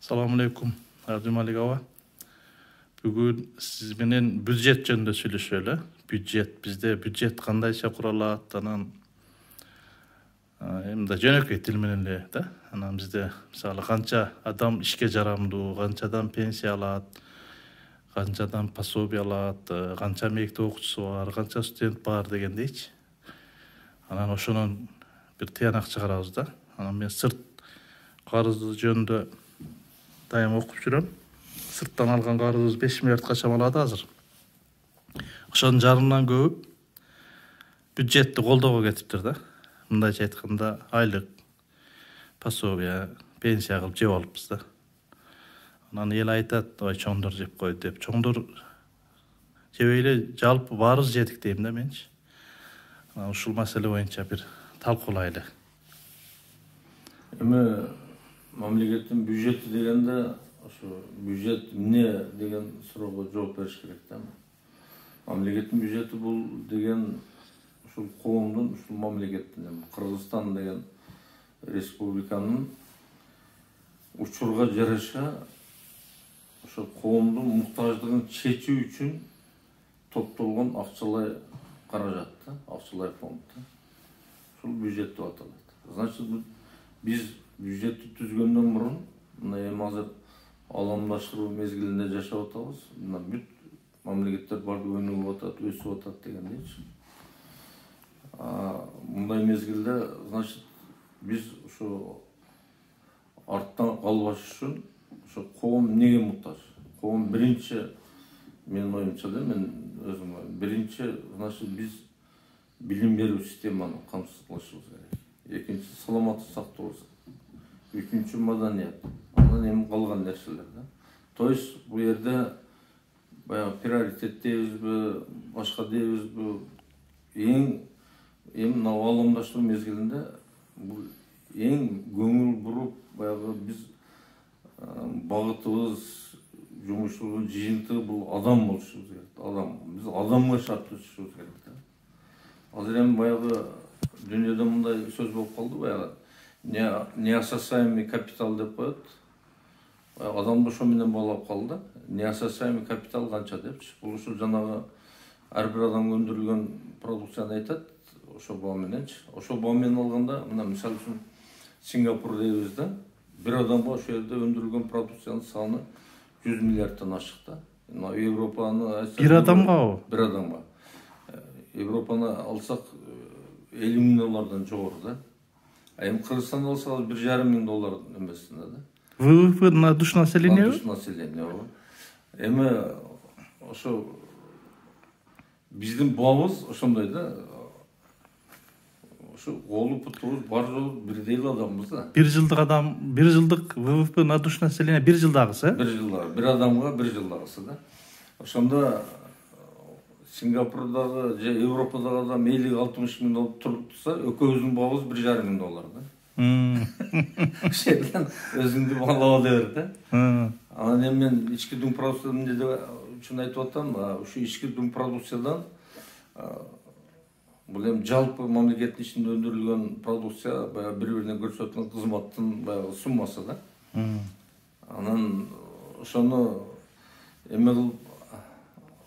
Assalamu alaikum, Arjumalik ağa. Bugün siz menen büdjet jönündө сүйлөшөлү. Büdjet, bizde büdjet kandайча куралат, анан эмне жөнөкөй тил менен эле да. Анан бизде мисалы канча адам ишке жарамдуу, канча адам пенсия алат, канча адам пособие алат, канча мектеп окуучусу бар, канча студент бар дегендейчи. Анан ошонун бир тыянак чыгарабыз да. Анан мен сырт карызы жөнүндө дайым окуп жүрөм. Сырттан алган карызыбыз 5 миллиардка чамалады азыр. Ошонун жарымынан көбү бюджетти колдоого кетиптир да. Мындайча айтканда айлык, пособие, пенсия кылып жеп алыппыз да. Анан эл айтат, ой чоңдор жеп койду деп. Чоңдор жебей эле жалпы баарыбыз жедик дейм да менчи. Ушул маселе боюнча бир талкуулайлы. Эми мамлекеттин бюджети дегенде ошо бюджет эмне деген суроого жооп бериш керек да. Мамлекеттин бюджети бул деген ушул коомдун, ушул мамлекеттин, Кыргызстан деген республиканын учурга жараша ошо коомдун муктаждыгын чечүү үчүн топтолгон акчалай каражат да, акчалай фонд да. Ушул бюджет деп аталат. Значит, биз бюджетти түзгөндөн мурун мына эми азыр аламдаштыруу мезгилинде жашап атабыз. Мына бүт мамлекеттер бардык өнүгүп атат, өсүп атат дегендейчи. Мындай мезгилде, значит, биз ошо арттан калбаш үчүн ошо коом эмнеге муктаж? Коом биринчи, менин оюмча да, мен өзүм оюм, биринчи, значит, биз билим берүү системаны камсыз кылышыбыз керек. Экинчи, саламаттык сактообуз. Үчүнчү, маданият. Анан эми калган нерселер да. То есть бул жерде баягы приоритет дейбизби, башка дейбизби, эми мына аламдаштыруу мезгилинде бул эң көңүл буруп баягы биз багытыбыз, жумушубуз, жыйынтыгы бул адам болушубуз керек. Адам. Биз адамга шарт түзүшүбүз керек да. Азыр эми баягы дүйнөдө мындай сөз болуп калды, баягы неососаемый капитал деп коет. Адамды ошо менен баалап калды. Неососаемый капитал канча депчи. Бул ушул жанагы ар бир адамга өндүрүлгөн продукцияны айтат. Ошо баа мененчи. Ошо баа менен алганда, мына мисалы үчүн Сингапур дейбиз да. Бир адамга ошол жерде өндүрүлгөн продукциянын саны 100 миллиардтан ашык да. Мына Европаны айтсак, Бир адамга? Бир адамга. Европаны алсак $50 000 жогору да. Эми Кыргызстанды алсак $1,5 миң эмесинде да. ВВП на душу населения? На душу населения. Эми ошо биздин баабыз ошондой да. Ошо колу путубуз бар жолу бирдей адамбыз да. Бир жылдык ВВП на душу населения бир жылдагысы? Бир жылдагы, бир адамга бир жылдагысы да. Ошондо Сингапурдагы же Европадагы адам 50-60 миң болуп турса, экөөбүздүн баабыз $1,5 миң да. Ошондон өзүңдү баалап алып бер да. Анан эми мен ички дүң продукция эмне үчүн айтып атам, ушу ички дүң продукциядан бул эми жалпы мамлекеттин ичинде өндүрүлгөн продукция баягы бири-бирине көрсөтүлгөн кызматтын баягы суммасы да. Анан ошону эме кылып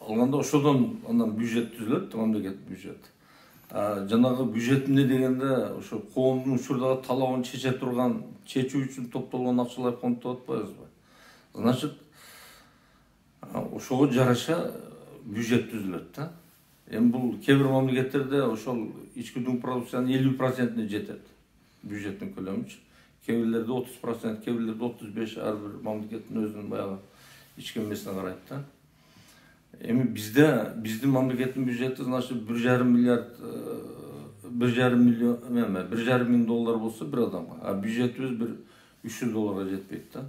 алганда ошодон анан бюджет түзүлөт, мамлекет бюджет. Жанагы бюджет эмне дегенде ошо коомдун учурдагы талабын чечүү үчүн топтолгон акчалай фонд деп атпайбызбы? Значит, ошого жараша бюджет түзүлөт да. Эми бул кээ бир мамлекеттерде ошол ички дүң продукциянын 50%-ине жетет бюджеттин көлөмүчү. Кээ бирлерде 30%, кээ бирлерде 35%, ар бир мамлекеттин өзүнүн баягы ички эмесине карайт да. Эми биздин мамлекеттин бюджети значит $1,5 миң болсо бир адамга, а бюджетибиз бир $300 жетпейт да.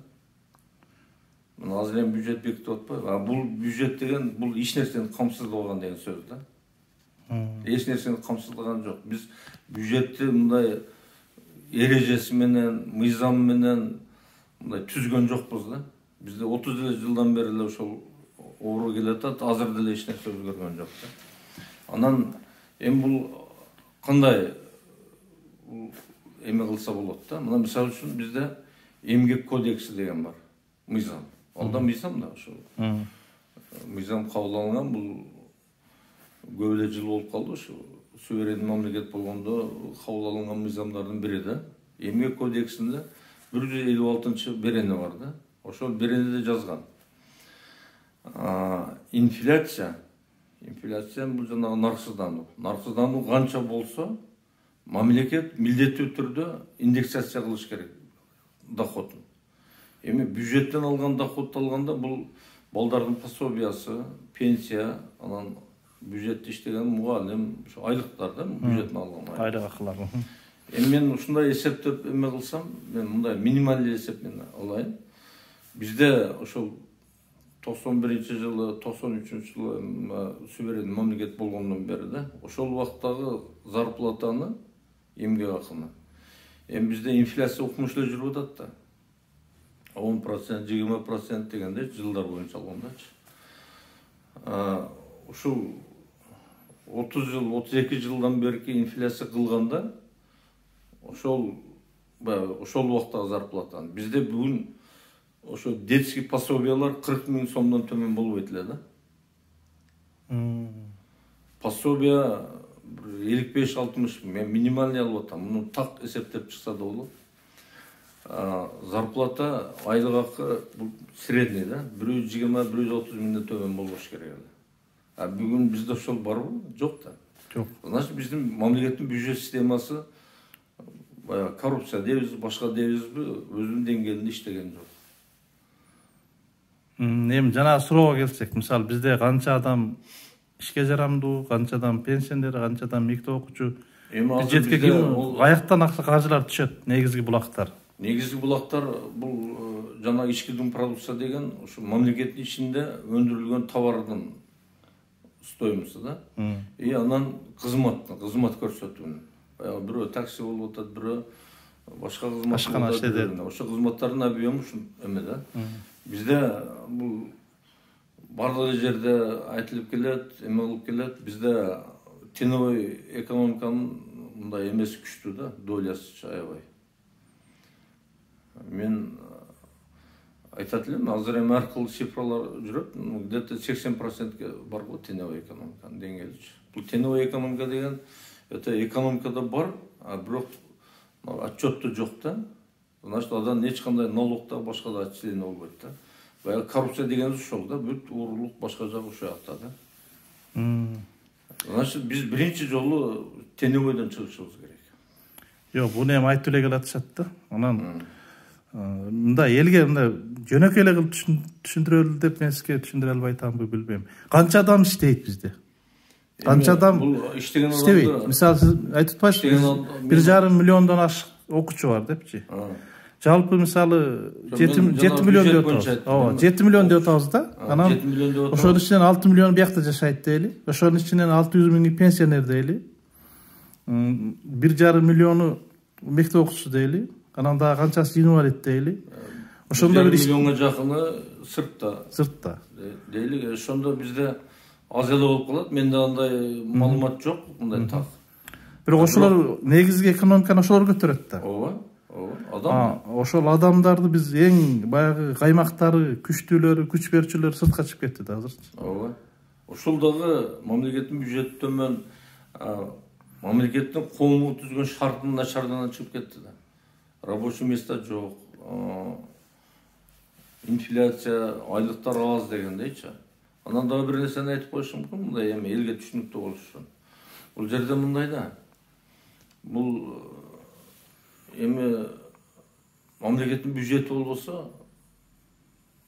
Мына азыр эми бюджет бекитип атпайбы? Бул бюджет деген бул эч нерсени камсыздабаган деген сөз да. Эч нерсени камсыздаган жок. Биз бюджетти мындай эрежеси менен, мыйзамы менен мындай түзгөн жокпуз да. Бизде 30 жылдан бери эле ошол оору келатат, азыр деле эч нерсе өзгөргөн жок да. Анан эми бул кандай эме кылса болот да. Мына мисалы үчүн бизде эмгек кодекси деген бар. мыйзам. Ал да мыйзам да ошо. Мыйзам кабыл алынган, бул көп эле жыл болуп калды ошо. Суверен мамлекет болгондо кабыл алынган мыйзамдардын бири да. Эмгек кодексинде 156 берени бар да. Ошол беренеде жазган. Инфляция бул жанагы нарксыздануу. Нарксыздануу канча болсо, мамлекет милдеттүү түрдө индексация кылыш керек доходун. Эми бюджеттен алган доходду алганда бул балдардын пособиясы, пенсия, анан бюджетте иштеген мугалим, ошо айлыктар да, бюджеттен алган айлык акылар. Эми мен ушундай эсептеп эме кылсам, мен мындай минималдуу эсеп менен алайын. Бизде ошол 91-жылы, 93-жылы суверен мамлекет болгондон бери да, ошол убактагы зарплатаны, эмгек акыны. Эми бизде инфляция укмуш эле жүрүп атат да. 10%, 20% дегенде жылдар боюнча алгандачы. Ушул 30 жыл, 32 жылдан берки инфляция кылганда ошол убактагы зарплатаны. Бизде бүгүн ошо детский пособиялар 40 000 сомдон төмөн болбойт эле да. Пособия 55-60 мен минимальный алып атам. Муну так эсептеп чыкса да болот. Зарплата, айлык акы бул средний да, 120-130 миңден төмөн болбош керек эле. Бүгүн бизде ошол барбы? Жок да. Жок. Значит, биздин мамлекеттин бюджет системасы коррупция дейбиз, башка дейбизби, өзүнүн деңгээлинде иштеген жок. Эми жана суроого келсек, мисалы бизде канча адам ишке жарамдуу, канча адам пенсионер, канча адам мектеп окуучу, бюджетке каяктан каржылар түшөт, негизги булактар? Негизги булактар бул жана ички дум продукция деген ушу мамлекеттин ичинде өндүрүлгөн товардын стоимосу да. Анан кызмат көрсөтүүнү. Бирөө такси болуп атат, бирөө башка кызмат болуп атат. Ошо кызматтардын объему ушу эме да. Бизде бул бардык жерде айтылып келет, эме болуп келет. Бизде теневой экономиканын мындай эмеси күчтүү да, долясы аябай. Мен айтат элем, азыр эми ар кыл цифралар жүрөт, где-то 80%ке бар го теневой экономиканын деңгээли. Бул теневой экономика деген это экономикада бар, бирок отчетто жок да. Значит, адан эч кандай налогда башка да отчисление болбойт да. Баягы коррупция дегенибиз ошол да, бүт уурулук башка жагы ошол жакта да. Значит, биз биринчи жолу теневойдон чыгышыбыз керек. Жок, буну эми айтып эле келатышат да. Анан мындай элге мындай жөнөкөй эле кылып түшүндүрөлү деп мен сизге түшүндүрө албай атамбы билбейм. Канча адам иштейт бизде? Канча адам иштебейт? Мисалы сиз айтып атпайсызбы, 1,5 миллиондон ашык окуучу бар депчи. Жалпы мисалы 7 миллион деп атабыз. Ооба, 7 миллион деп атабыз да. Анан ошонун ичинен 6 миллион биякта жашайт дейли. Ошонун ичинен 600 миңи пенсионер дейли. 1,5 миллиону мектеп окуучусу дейли. Анан дагы канчасы инвалид дейли. Ошондо 1 миллионго жакыны сыртта дейли. Ошондо бизде аз эле болуп калат. Менде андай маалымат жок, мындай так. Бирок ошолор негизги экономиканы ошолор көтөрөт да. Ооба. Адам. Ошол адамдарды биз эң баягы каймактары, күчтүүлөрү, күч берүүчүлөр сыртка чыгып кетти да азырчы. Ооба. Ошол дагы мамлекеттин бюджети төмөн, мамлекеттин коомго түзгөн шартынын начардыгынан чыгып кетти да. Рабочий места жок, инфляция, айлыктар аз дегендейчи. Анан дагы бир нерсени айтып коюшум мүмкүн, мындай эми элге түшүнүктүү болуш үчүн. Бул жерде мындай да. Бул эми мамлекеттин бюджети болбосо,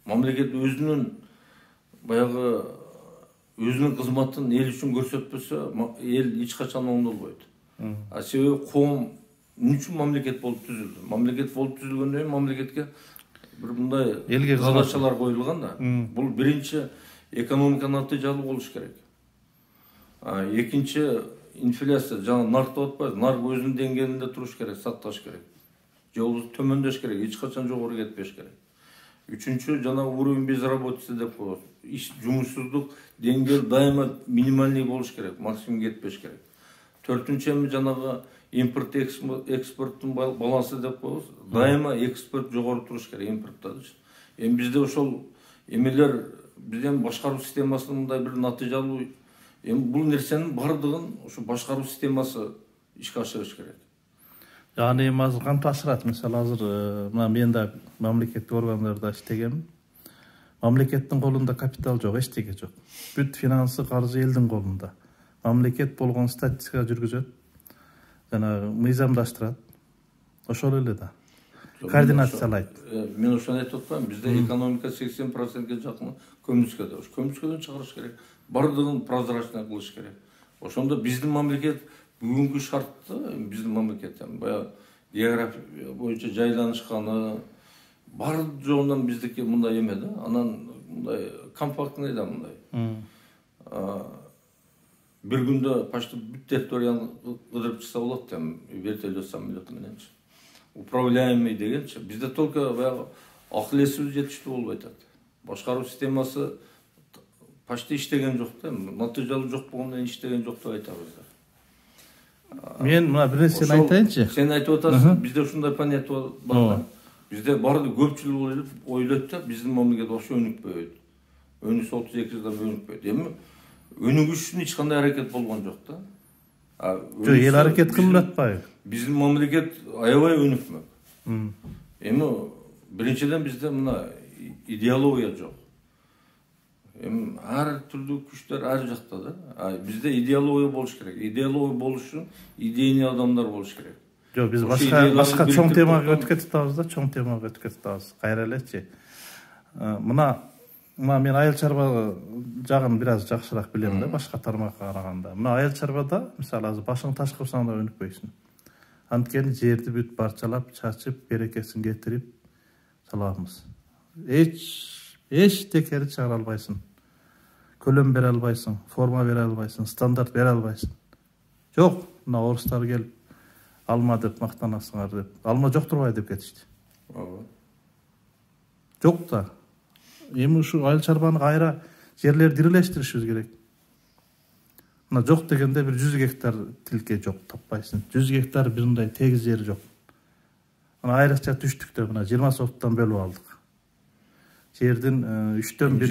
мамлекет өзүнүн баягы өзүнүн кызматын эл үчүн көрсөтпөсө, эл эч качан оңдолбойт. Себеби коом эмне үчүн мамлекет болуп түзүлдү? Мамлекет болуп түзүлгөндөн кийин мамлекетке бир мындай задачалар коюлган да. Бул биринчи экономиканын аты-жалы болуш керек. Экинчи инфляция, жана нарк деп атпайбы, нарк өзүнүн деңгээлинде туруш керек, сакташ керек. Же болбосо төмөндөш керек, эч качан жогору кетпеш керек. Үчүнчү, жана уровень безработицы деп коет. Жумушсуздук деңгээл дайыма минимальный болуш керек, максимум кетпеш керек. Төртүнчү, эми жанагы импорт экспорттун балансы деп коебуз. Дайыма экспорт жогору туруш керек импорттан. Эми бизде ошол эмелер бизден башкаруу системасынын мындай бир натыйжалуу эми бул нерсенин бардыгын ошо башкаруу системасы ишке ашырыш керек. Yani azыр кантип ашырат? Мисалы азыр мына мен да мамлекеттик органдарда иштегенмин. Мамлекеттин колунда капитал жок, эчтеке жок. Бүт финансы, каржы элдин колунда. Мамлекет болгон статистика жүргүзөт, жана мыйзамдаштырат. Ошол эле да. Координациялайт. Мен ошону айтып атпаймынбы, бизде экономика 80%ге жакын көмүскөдө. Ошо көмүскөдөн чыгарыш керек. Бардыгын прозрачный кылыш керек. Ошондо биздин мамлекет бүгүнкү шартта биздин мамлекет баягы география боюнча жайланышканы бар жонунан биздики мындай эме да. Анан мындай компактный да мындай. Бир күндө почти бүт территорияны кыдырып чыкса болот да, вертолет самолет мененчи. Управляемый дегенчи. Бизде только баягы акыл эсибиз жетиштүү болбой атат. Башкаруу системасы почти иштеген жок да. Натыйжалуу жок болгондон иштеген жок деп айтабыз да. Мен мына бир нерсени айтайынчы. Сен айтып атасың, бизде ушундай понятие бар. Бизде баарды көпчүлүк ойлойт да, биздин мамлекет вообще өнүкпөйт. Өнүксө 32 жылдан өнүкпөйт. Эми өнүгүш үчүн эч кандай аракет болгон жок да. Жок, эл аракет кылып атпайбы? Биздин мамлекет аябай өнүкмөк. Эми биринчиден бизде мына идеология жок. Эми ар түрдүү күчтөр ар жакта да. Бизде идеология болуш керек. Идеология болуш үчүн идейный адамдар болуш керек. Жок, биз башка чоң темага өтүп кетип атабыз да, чоң темага өтүп кетип атабыз. Кайра элечи. Мына мен айыл чарба жагын бир аз жакшыраак билем да, башка тармакка караганда. Мына айыл чарбада мисалы азыр башыңды таш кылсаң да өнүкпөйсүң. Анткени жерди бүт парчалап, чачып, берекесин кетирип салабыз. Эч текери чыгара албайсың. Көлөм бере албайсың, форма бере албайсың, стандарт бере албайсың. Жок, мына орустар келип алма деп мактанасыңар деп. Алма жок турбай деп кетишти. Жок да. Эми ушу айыл чарбаны кайра жерлерди ирелештиришибиз керек. Мына жок дегенде бир 100 гектар тилке жок таппайсың. 100 гектар бир мындай тегиз жери жок. Мына айрыкча түштүктө мына 20 соттан бөлүп алдык. Жердин 3төн 1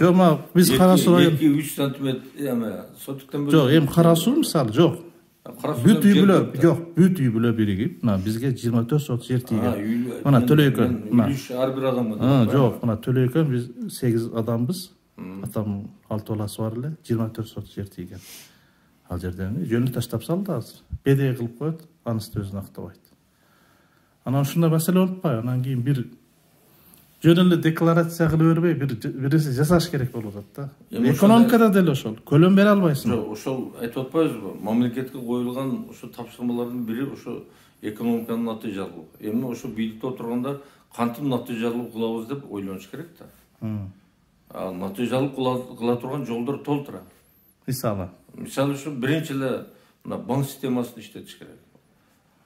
жок, биз кара суу 2-3 сантиметр соттуктан бөлүп. Жок, эми кара суу мисалы жок. Бүт үй бүлө, жок, бүт үй бүлө биригип, мына бизге 24 сот жер тийген. Мына төлөйкөн, мына ар бир адамга. Жок, мына төлөйкөн биз 8 адамбыз. Атам 6 баласы бар эле, 24 сот жер тийген. Ал жерден жөнү таштап салды азыр. Бедей кылып коет, анысы өзүн актабайт. Анан ушундай маселе болуп атпайбы? Анан кийин бир жөн эле декларация кылып бербей, бир нерсе жасаш керек болуп атат да. Экономикада деле ошол. Көлөм бере албайсың. Жок, ошол айтып атпайбызбы? Мамлекетке коюлган ошо тапшырмалардын бири ошо экономиканын натыйжалуу. Эми ошо бийликте отургандар кантип натыйжалуу кылабыз деп ойлонуш керек да. Натыйжалуу кыла турган жолдор толтура. Мисалы үчүн биринчи эле мына банк системасын иштетиш керек.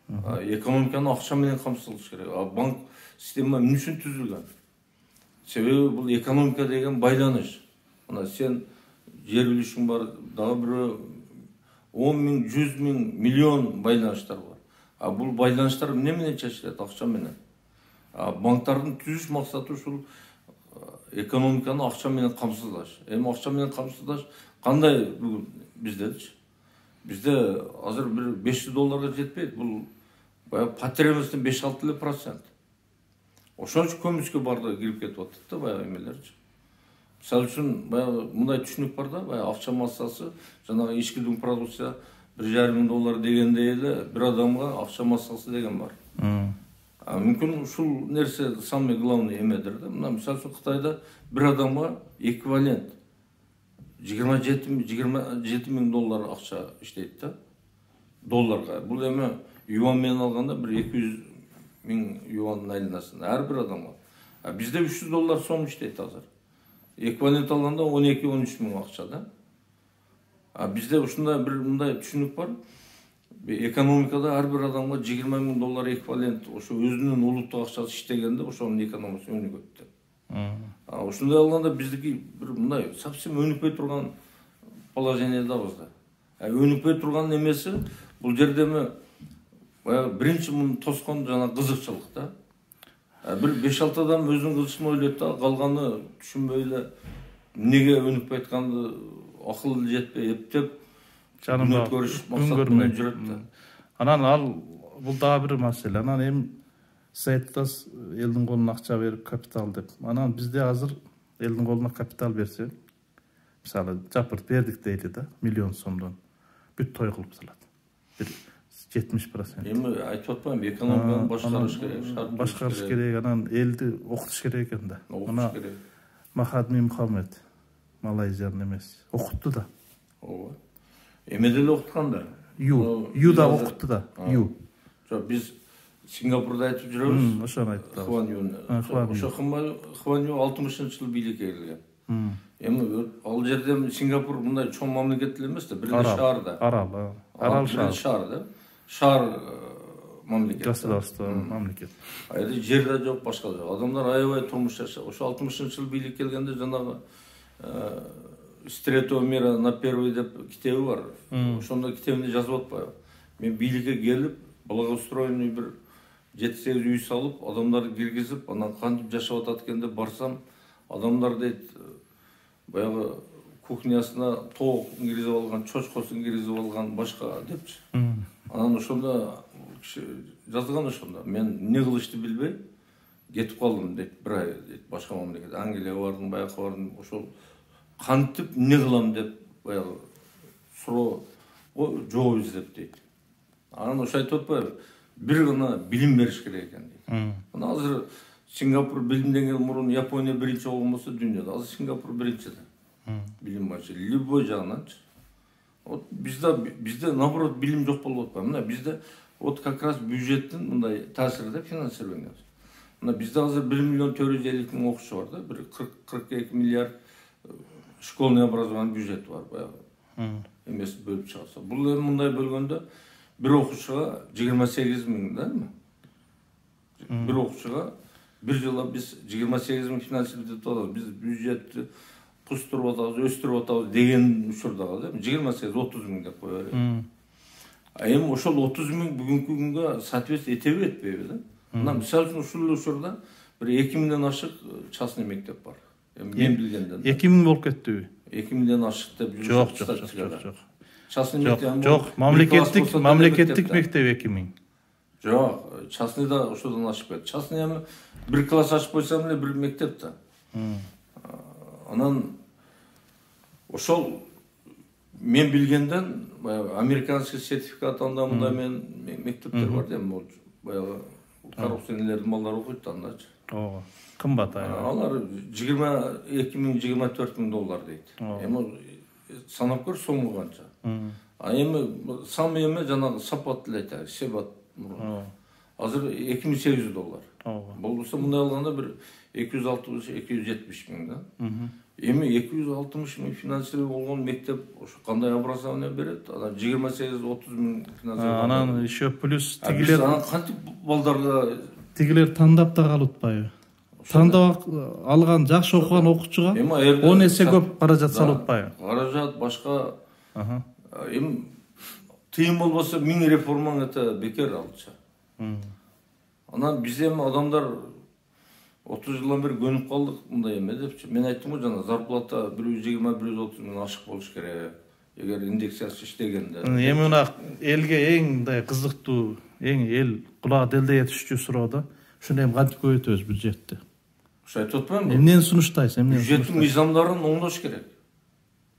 Экономиканы акча менен камсыздаш керек. Банк система эмне үчүн түзүлгөн? Себеби бул экономика деген байланыш. Мына сен жер үлүшүң бар, дагы бирөө 10 миң, 100 миң, миллион байланыштар бар. Бул байланыштар эмне менен чечилет? Акча менен. Банктардын түзүш максаты ушул экономиканы акча менен камсыздаш. Эми акча менен камсыздаш кандай бүгүн биздечи? Бизде азыр бир 500 долларга жетпейт. Бул баягы потребностьтун 5-6%. Ошон үчүн көмүскө барды кирип кетип атат да баягы эмелерчи. Мисалы үчүн баягы мындай түшүнүк бар да, баягы акча массасы, жанагы ички дүң продукция 1,5 миң доллар дегендей эле бир адамга акча массасы деген бар. Мүмкүн ушул нерсе самый главный эмедир да. Мына мисалы үчүн Кытайда бир адамга эквивалент 27 миң доллар акча иштейт да. Долларга. Бул эми юан менен алганда бир 200 миң юандын айланасында ар бир адамга. Бизде 300 доллар сом иштейт азыр. Эквивалент алганда 12-13 миң акча да. Бизде ушундай бир мындай түшүнүк бар. Экономикада ар бир адамга 20 миң доллар эквивалент ошо өзүнүн улуттук акчасы иштегенде ошонун экономикасы өнүгөт деп. Ушундай алганда биздики бир мындай совсем өнүкпөй турган положениедабыз да. Өнүкпөй турган эмеси бул жерде эми биринчи муну тоскон жана кызыкчылык да. Bir 5-6 адам өзүнүн кылышын ойлойт да, калганы түшүнбөй эле эмнеге өнүкпөй атканды акыл жетпей эптеп жаным көрүш максаты менен жүрөт да. Анан ал бул дагы бир маселе. Анан эми сиз айттыңыз элдин колуна акча берип капитал деп. Анан бизде азыр элдин колуна капитал берсе, мисалы жапырт бердик дейли да, миллион сомдон бүт той кылып салат. Бир 70%. Эми айтып атпаймынбы, экономиканы башкарыш керек, башкарыш керек, анан элди окутуш керек экен да. окутуш керек. Махатми Мухаммед Малайзиянын эмеси окутту да. Ооба. Эмеде эле окуткан да. Ю да окутту да. Ю. Жок, биз Сингапурда айтып жүрөбүз. Ошону айтты. Хван Юн. Ошо Хван Ю 60-жылы бийликке келген. Эми ал жерде Сингапур мындай чоң мамлекет эле эмес да, бир шаар да. Арал шаар да. Шаар мамлекет. Государство, мамлекет. Айда жер да жок, башка жок. Адамдар аябай турмуш жашап. Ошо 60-жылы бийликке келгенде жанагы с третьего мира на первый деп китеби бар. Ошондо китебинде жазып атпайбы? Мен бийликке келип, благоустроенный бир 7-8 үй салып, адамдарды киргизип, анан кантип жашап атат экен деп барсам, адамдар дейт, баягы кухнясына тоок киргизип алган, чочкосун киргизип алган, башка депчи. Анан ошондо жазылган ошондо. Мен эмне кылышты билбей кетип калдым дейт, бир ай дейт, башка мамлекет. Англияга бардым, баягы бардым, ошол кантип эмне кылам деп баягы суроого жооп издеп дейт. Анан ошо айтып атпайбы? Бир гана билим бериш керек экен дейт. Анан азыр Сингапур билимден мурун Япония биринчи болгон болсо дүйнөдө, азыр Сингапур биринчи да. Билим боюнча любой жагынан. Вот бизде наоборот билим жок болуп атпайбы? Мына бизде вот как раз бюджеттин мындай таасиринде финансирование. Мына бизде азыр 1 миллион 450 миң окуучу бар да, бир 40-42 миллиард школьный образование бюджети бар баягы. Эмес бөлүп чыгаса. Бул эми мындай бөлгөндө bir окуучуга 28 миң да эми. Bir окуучуга bir жылда биз 28 миң финансировать этип атабыз. Биз бюджетти кустуруп атабыз, өстүрүп атабыз деген учурдагы да 28-30 миң деп кое берет. Эми ошол 30 миң бүгүнкү күнгө соответствие этеби этпейби да. Мына мисалы үчүн ушул учурда bir 2 миңден ашык частный мектеп бар. Мен билгенден. 2 миң болуп кеттиби? 2 миңден ашык деп жүрүп. Жок. Частный мектеп. Жок, мамлекеттик мектеп 2 миң. Жок, частный да ошодон ашып кетти. Частный эми bir класс ашып койсом эле bir мектеп да. Анан ошол мен билгенден американский сертификат анда мында мен мектептер бар да, баягы коррупционерлердин балдары окуйт да андачы. Ооба. Кымбат аябай. Алар 22 миң, 24 миң доллар дейт. Эми санап көр сому канча. Эми самый эме жанагы сапат эле айтат, себат. Азыр 2800 доллар. Болбосо мындай алганда bir 260-270 миң да. Эми 260 миң финансирование болгон мектеп ошо кандай образование берет? Анан 28-30 миң финансирование. Анан еще плюс тигилер кантип балдарга тигилер тандап да калып атпайбы? Тандап алган жакшы окуган окуучуга 10 эсе көп каражат салып атпайбы? Каражат башка. Эми тыйын болбосо 1000 реформаң это бекер алчы. Анан биз эми адамдар 30 жылдан бери көнүп калдык мындай эме депчи. Мен айттым го жана зарплата 120-130 миң ашык болуш керек. Эгер индексация иштегенде. Эми мына элге эң мындай кызыктуу, эң эл кулагы делдей этишчү суроо да. Ушуну эми кантип көбөйтөбүз бюджетти? Ошо айтып атпаймынбы? Эмнени сунуштайсыз? Бюджеттин мыйзамдарын оңдош керек.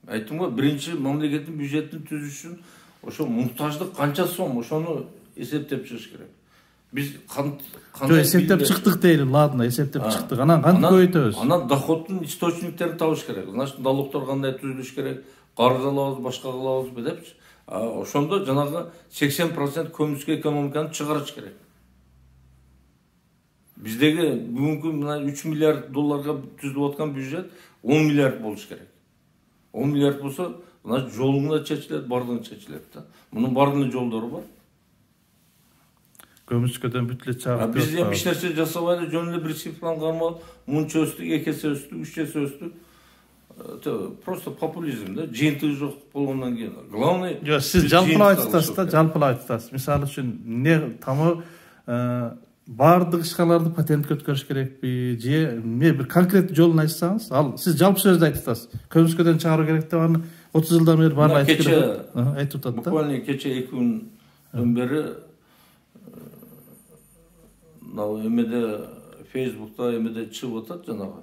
Айттым го, биринчи мамлекеттин бюджетин түзүш үчүн ошо муктаждык канча сом, ошону эсептеп чыгыш керек. Биз кандай эсептеп чыктык дейли, ладно, эсептеп чыктык. Анан кантип көбөйтөбүз? Анан доходдун источниктерин табыш керек. Значит, налогдор кандай түзүлүш керек? Карыз алабыз, башка кылабызбы депчи. Ошондо жанагы 80% көмүскө экономиканы чыгарыш керек. Биздеги бүгүнкү мына 3 миллиард долларга түзүлүп аткан бюджет 10 миллиард болуш керек. 10 миллиард болсо, значит, жолуң да чечилет, бардыгы чечилет да. Мунун бардыгынын жолдору бар. Көмүскөдөн бүт эле чыгып. Биз эми эч нерсе жасабай эле жөн эле бир цифраны кармап, мынча өстүк, 2 эсе өстүк, 3 эсе өстүк. Просто популизм да, жыйынтыгы жок болгондон кийин. Главный сиз жалпылап айтасыз да, жалпылап айтасыз. Мисалы үчүн эмне тамы баардык ишканаларды патентке өткөрүш керекпи же эмне бир конкреттүү жолун айтсаңыз, ал сиз жалпы сөздү айтып атасыз. Көмүскөдөн чыгаруу керек деп аны 30 жылдан бери баары айтып келет. Айтып атат да. Буквально кече 2 күндөн бери мына эмеде Facebook'ta эмеде чыгып атат жанагы.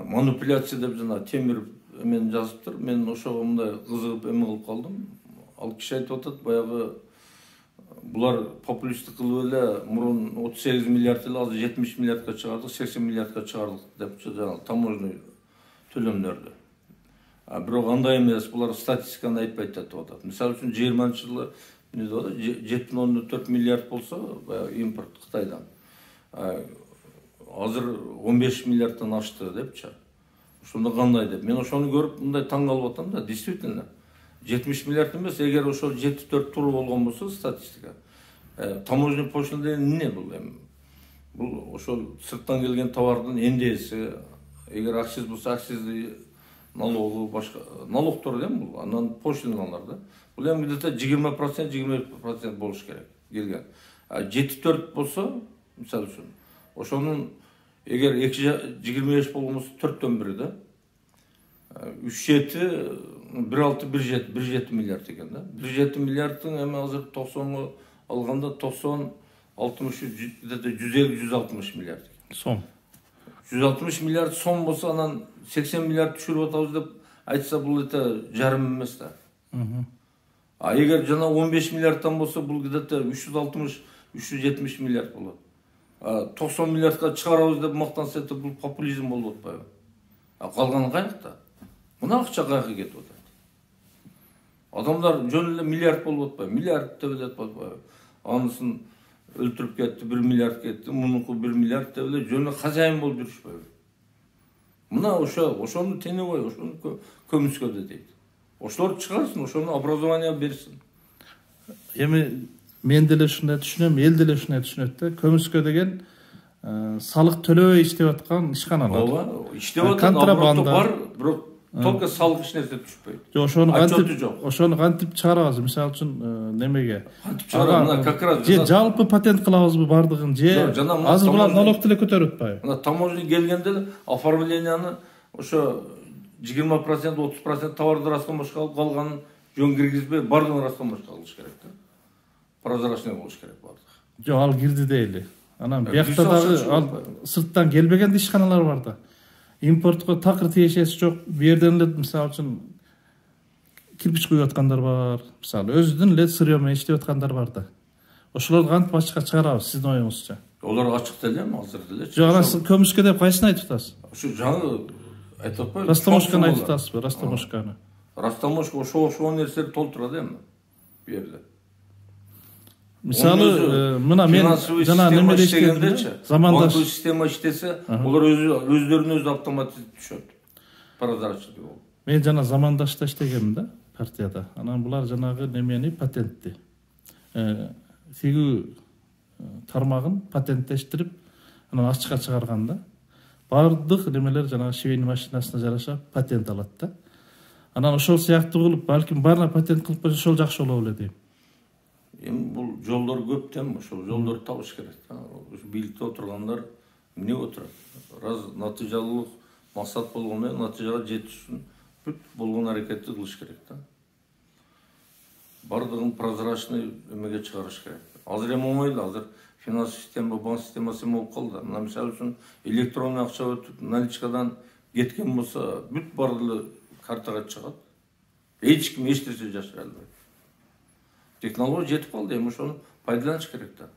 Манипуляция деп жана темир эмени жазыптыр. Мен ошого мындай кызыгып эме кылып калдым. Ал киши айтып атат, баягы булар популисттик кылып эле мурун 38 миллиард эле азыр 70 миллиардка чыгардык, 80 миллиардка чыгардык деп жана таможня төлөмдөрдү. Бирок андай эмес, булар статистиканы айтпайт деп атат. Мисалы үчүн 20-жылы эмне деп атат, 7,4 миллиард болсо импорт Кытайдан. Азыр 15 миллиардтан ашты депчи. Ошондо кандай деп. Мен ошону көрүп мындай таң калып атам да, действительно 70 миллиард эмес, эгер ошол 74 туура болгон болсо статистика. Таможня пошлина деген эмне бул эми? Бул ошол сырттан келген товардын эндеси, эгер акциз болсо акцизди налогу, башка налогдор эми бул, анан пошлиналар да. Бул эми где-то 20%, 20% болуш керек келген. 74 болсо, мисалы үчүн, ошонун эгер 25 болгон болсо 4төн 1 да. 3,7 1,7 миллиард экен да. 1,7 миллиардтын эми азыр 90 алганда 90 60 где-то 150-160 миллиард сом. 160 миллиард сом болсо анан 80 миллиард түшүрүп атабыз деп айтса, бул это жарым эмес да. Эгер жана 15 миллиардтан болсо бул где-то 360-370 миллиард болот. 90 миллиардка чыгарабыз деп мактанса, бул популизм болуп атпайбы? Калганы каякта? Мына акча каяка кетип атат. Адамдар жөн эле миллиард болуп атпайбы? Миллиард деп эле атпайбы? Анысын өлтүрүп кетти, 1 миллиард кетти, мунуку 1 миллиард деп эле жөн эле хозяин болуп жүрүшпөйбү? Мына ошону тене кой, ошону көмүскөдө дейт. Ошолор чыгарсын, ошону образование берсин. Эми мен деле ушундай түшүнөм, эл деле ушундай түшүнөт да. Көмүскө деген салык төлөбөй иштеп аткан ишканалар. Ооба, иштеп аткан контрабанда бар, бирок только салык эч нерсе түшпөйт. Жок, ошону кантип чыгарабыз? Мисалы үчүн немеге? Кантип чыгарабыз? Как раз же жалпы патент кылабызбы бардыгын, же азыр булар налог деле көтөрүп атпайбы? Мына таможня келгенде оформленияны ошо 20%, 30% товарды раскомбашка алып калганын жөн киргизбей, бардыгын раскомбашка кылыш керек да. Прозрачный болуш керек бардыгы. Жок, ал кирди дейли. Анан биякта дагы ал сырттан келбеген ишканалар бар да. Импортко такыр тиешеси жок. Бу жерден эле мисалы үчүн кирпич куюп аткандар бар. Мисалы өзүдүн эле сырьё менен иштеп аткандар бар да. Ошолорду кантип ачыкка чыгарабыз сиздин оюңузча? Олар ачык делем, азыр деле. Жок, анан көмүскө деп кайсыны айтып атасыз? Ошо жаңы айтып атпайбы? Растаможканы айтып атасызбы? Растаможканы. Растаможка ошол нерселерди толтурат эми бу жерде. Мисалы, мына мен жана неме дегендечи, замандаш система иштесе, олар өздөрүнө өзү автоматик түшөт. Прозрачный болуп. Мен жана замандашта иштегенмин да, партияда. Анан булар жанагы немени патентти. Тигүү тармагын патенттештирип, анан ачыкка чыгарган да. Бардык немелер жанагы швейный машинасына жараша патент алат да. Анан ошол сыяктуу кылып, балким баарына патент кылып койсо ошол жакшы болобу эле дейм. Эми бул жолдор көп тем, ошол жолдорду табыш керек. Ушу бийликте отургандар эмне отурат? Раз натыйжалуулук максат болгондо, натыйжага жетиш үчүн бүт болгон аракетти кылыш керек да. Бардыгын прозрачный эмеге чыгарыш керек. Азыр эми оңой да, азыр финанс система, банк системасы болуп калды. Мына мисалы үчүн электронный акча өтүп, наличкадан кеткен болсо, бүт бардыгы картага чыгат. Эч ким эч нерсе жашыра албайт. Технология жетип калды, эми ошону пайдаланыш керек да.